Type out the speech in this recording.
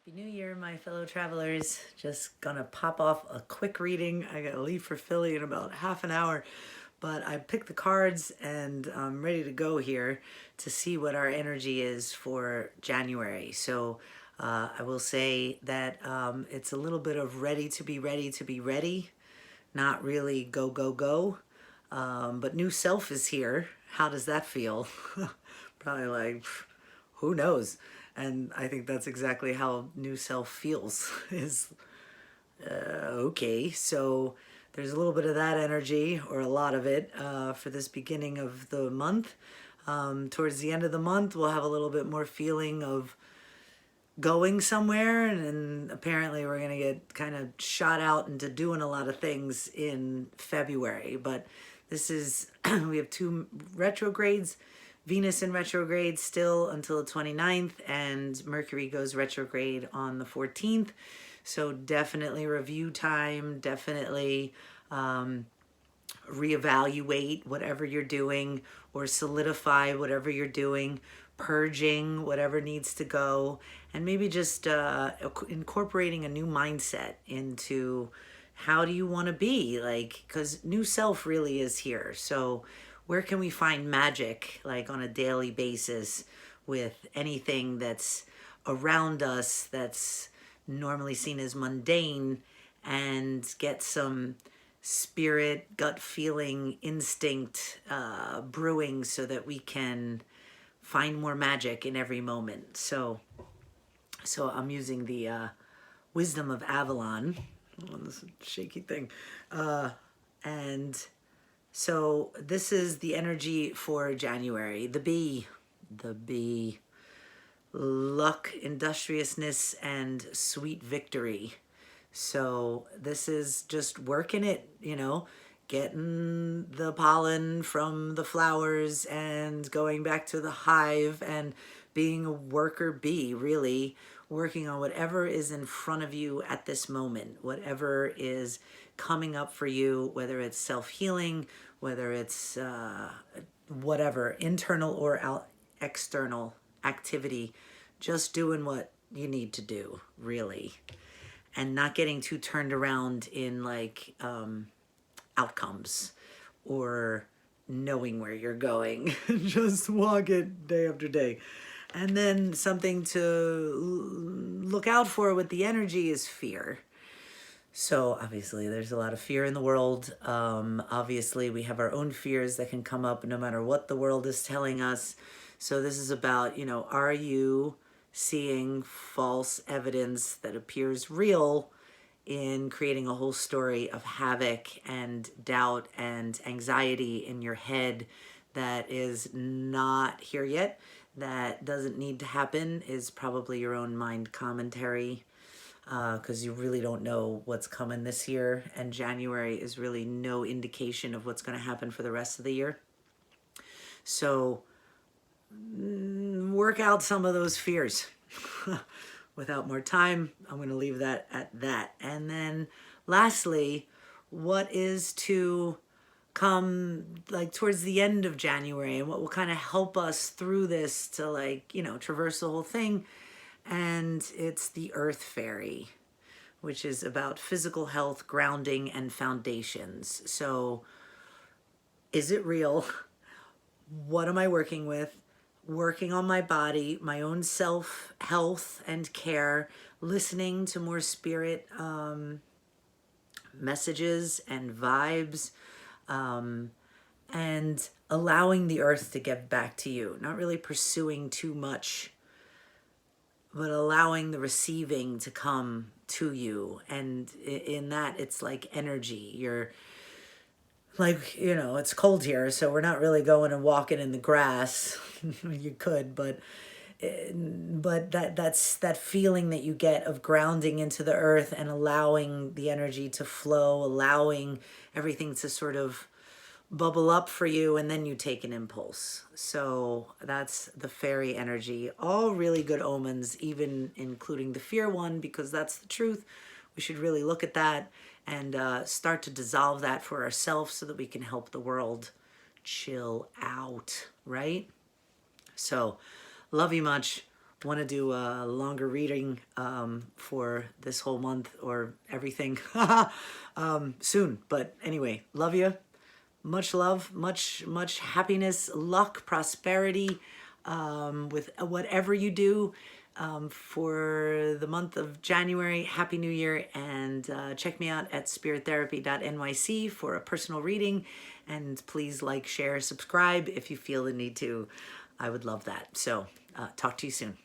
Happy New Year, my fellow travelers. Just gonna pop off a quick reading. I gotta leave for Philly in about half an hour, but I picked the cards and I'm ready to go here to see what our energy is for January. So I will say that it's a little bit of ready to be ready to be ready, not really go, go, go. But new self is here. How does that feel? Probably like, who knows? And I think that's exactly how new self feels is okay. So there's a little bit of that energy, or a lot of it, for this beginning of the month. Towards the end of the month, we'll have a little bit more feeling of going somewhere, and apparently we're going to get kind of shot out into doing a lot of things in February. But this is, we have two retrogrades. Venus in retrograde still until the 29th, and Mercury goes retrograde on the 14th. So definitely review time, definitely reevaluate whatever you're doing, or solidify whatever you're doing, purging whatever needs to go, and maybe just incorporating a new mindset into how do you want to be, like, because new self really is here. So where can we find magic, like on a daily basis, with anything that's around us that's normally seen as mundane, and get some spirit, gut feeling, instinct brewing so that we can find more magic in every moment. So I'm using the wisdom of Avalon on this shaky thing. And so this is the energy for January. The bee, luck, industriousness, and sweet victory. So this is just working it, getting the pollen from the flowers and going back to the hive and being a worker bee, really working on whatever is in front of you at this moment, whatever is coming up for you, whether it's self-healing, whether it's whatever, internal or external activity, just doing what you need to do, really, and not getting too turned around in like outcomes or knowing where you're going. Just walk it day after day. And then something to look out for with the energy is fear. So obviously there's a lot of fear in the world. Obviously we have our own fears that can come up no matter what the world is telling us. So this is about, are you seeing false evidence that appears real in creating a whole story of havoc and doubt and anxiety in your head that is not here yet, that doesn't need to happen, is probably your own mind commentary, because you really don't know what's coming this year, and January is really no indication of what's going to happen for the rest of the year. So work out some of those fears. Without more time, I'm going to leave that at that. And then lastly, what is to come like towards the end of January, and what will kind of help us through this to, like, traverse the whole thing. And it's the Earth Fairy, which is about physical health, grounding, and foundations. So is it real? What am I working with? Working on my body, my own self health and care, listening to more spirit messages and vibes, and allowing the earth to give back to you. Not really pursuing too much, but allowing the receiving to come to you. And in that, it's like energy. You're like, it's cold here, so we're not really going and walking in the grass. You could, but that's that feeling that you get of grounding into the earth and allowing the energy to flow, allowing everything to sort of bubble up for you, and then you take an impulse. So that's the fairy energy. All really good omens, even including the fear one, because that's the truth. We should really look at that and start to dissolve that for ourselves so that we can help the world chill out, right? So love you much. want to do a longer reading for this whole month or everything soon. But anyway, love you. Much love, much happiness, luck, prosperity with whatever you do for the month of January. Happy New Year, and check me out at spirittherapy.nyc for a personal reading. And please like, share, subscribe if you feel the need to. I would love that. So talk to you soon.